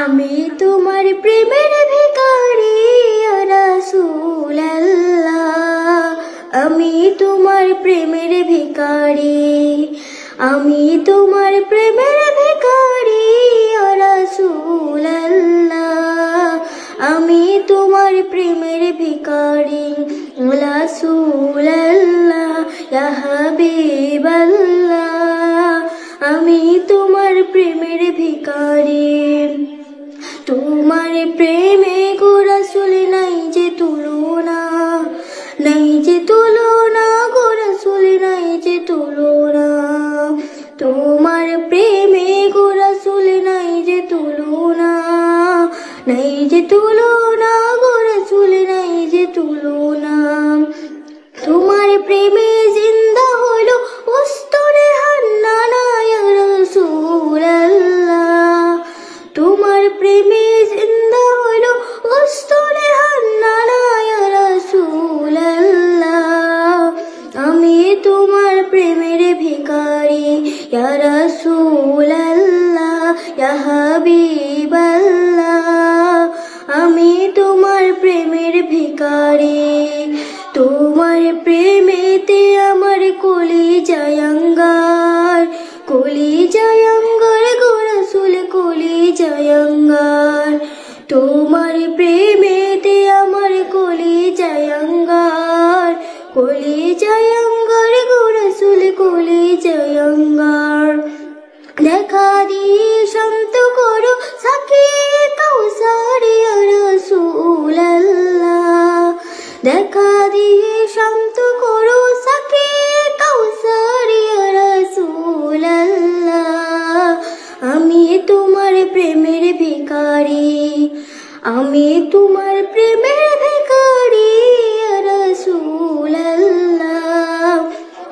আমি তোমার প্রেমের ভিখারি ইয়া রাসূলুল্লাহ, আমি তোমার প্রেমের ভিখারি, আমি তোমার প্রেমের ভিখারি ইয়া রাসূলুল্লাহ, আমি তোমার প্রেমের ভিখারি রাসূলুল্লাহ ইয়া হাবিবাল্লাহ, আমি তোমার প্রেমের ভিখারি। তোমার প্রেমে গো রাসূল নাই যে তুলনা, নাই যে তুলনা গো রাসূল নাই যে তুলনা, তোমার প্রেমে গো রাসূল নাই যে তুলনা, নাই যে তুলনা গো রাসূল নাই যে তুলনা। তোমার প্রেমে জিন্দা হলো উস্তরে হান্নানা ইয়া রাসূলুল্লাহ, তোমার প্রেমে জিন্দা হলো উস্তরে হান্নানা ইয়া রাসূলুল্লাহ, আমি তোমার প্রেমের ভিখারি ইয়া রাসূলুল্লাহ ইয়া হাবিবাল্লাহ, আমি তোমার প্রেমের ভিখারি। তোমার প্রেমেতে আমার কলিজায় আঙ্গার, কলিজায় আঙ্গার গো রাসূল কলিজায় আঙ্গার, তোমার প্রেমেতে আমার কলিজায় আঙ্গার, কলিজায় আঙ্গার গো রাসূল কলিজায় আঙ্গার। দেখা দিয়ে শান্ত করো সাকিয়ে কাউসার ইয়া রাসূলুল্লাহ, দেখা দিয়ে শান্ত করো সাকিয়ে কাউসার ইয়া রাসূলুল্লাহ, আমি তোমার প্রেমের ভিখারি, আমি তোমার প্রেমের ভিখারি ইয়া রাসূলুল্লাহ,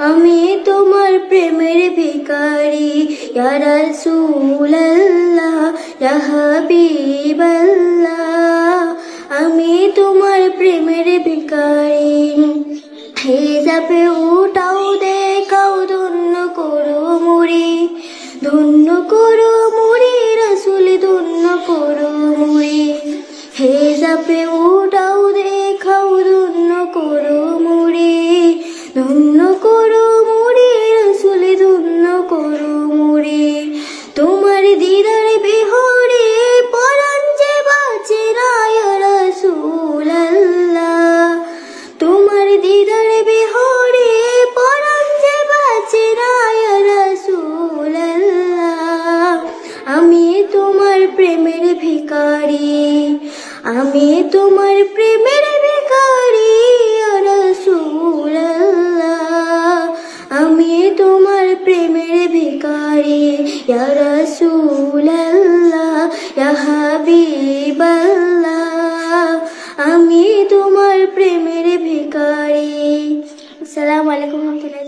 আমি তোমার প্রেমের ভিখারি ইয়া রাসূলুল্লাহ ইয়া হাবিবাল্লাহ, আমি তোমার প্রেমের ভিখারি। হিজাবে উঠাও দেখাও ধন্য করো মুড়ি, ধন্য করো মুড়ি রাসূল ধন্য করো মুড়ি, হিজাবে উঠাও দেখাও ধন্য করো মুড়ি, ধন্য করো মুড়ি রাসূল ধন্য করো মুড়ি। তোমার দিদার বিহরে পরাণ যে বাঁচে না ইয়া রাসূলুল্লাহ, তোমার দিদার বিহরে পরাণ যে বাঁচে না ইয়া রাসূলুল্লাহ, আমি তোমার প্রেমের ভিখারি, আমি তোমার প্রেমের ভিখারি ইয়া রাসূলুল্লাহ, আমি তোমার প্রেমের ভিখারি ইয়া রাসূলুল্লাহ ইয়া হাবিবাল্লাহ, আমি তোমার প্রেমের ভিখারি। আসসালামু আলাইকুম ওয়া রাহমাতুল্লাহ।